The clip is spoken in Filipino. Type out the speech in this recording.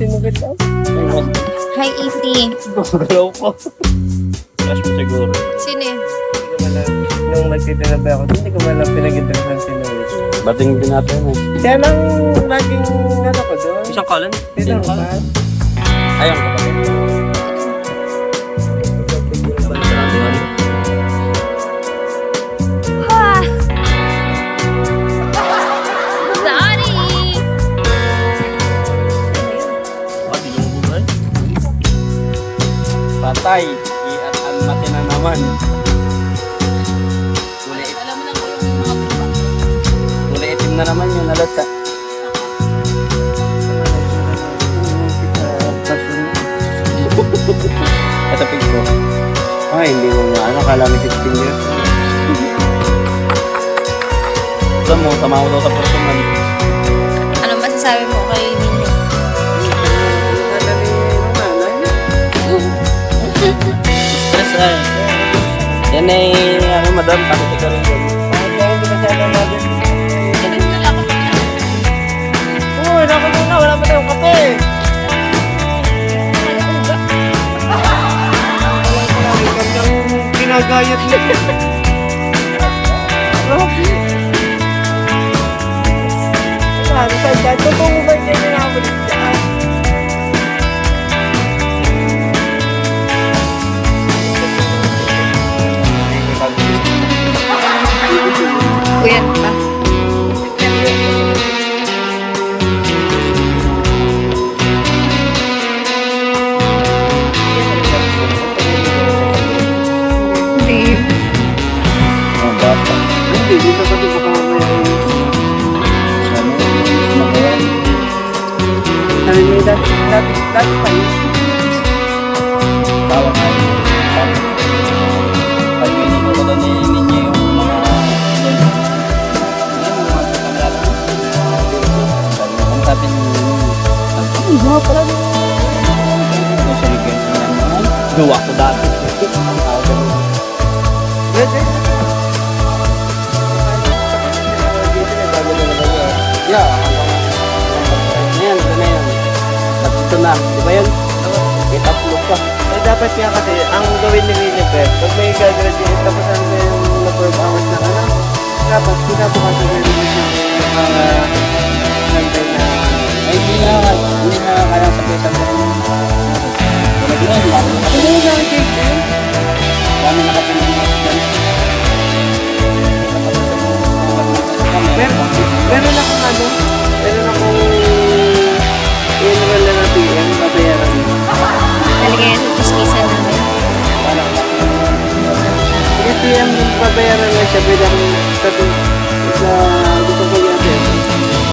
sinugit lang. Hi, EP. Gumagalaw ko. Crush mo siguro. Sino yun? Nung nagtitinabay ako, hindi ko malang pinag-interesan sinugit. Bating din natin eh. Siya lang laging ano ko doon. Isang kalan? Dito ko ba? Ayun kapatid. Ah! Sorry! Pati yung buhay. Patay. Iat-an mati na naman. Alam mo lang ko yung mga buka. Kulay itim na naman yun. Alata. Katapig ko. Ay, hindi ko nga. Ano, kala may 15 years. Alam mo, tama ko daw sa personal. Ano masasabi mo kay Ninyo? Stress ay. Yan ay, ano madam, takot ka rin doon. Uy, nakot na, wala pa tayong kape. Ginagayat niya. Ano sa dyan? Totoo ba niya yung namulit dyan? Kuya pa. Hindi. Mga bata. Hindi, dito pa din baka mamaya. Sabi niya, dati pa yun. Tawag nga yun. Pag minito ko doon ninyo yung mga ang sabi niyo ang gawa pala doon. Sa ligyan ko naman. Gawa ko dati. Yeah. Ayan, ito na yan. At ito na. Di ba yun? Itaplo ka. Eh, dapat nga kasi, ang gawin ni Winifred, pag may gagraduate, tapos ano na yung na-12 hours na ano, dapat kinabukasan na rin siya nantay na Ay, hindi na kaya sa pesa mo. Wala din yan. ano yung nakikita yun? Dami nakapinig na siya. Meron akong ano, meron akong enroll na ng PM, babayaran mo. Talaga yan, chismisan namin. Sige PM, babayaran na siya, pwede akong sabi sa gusto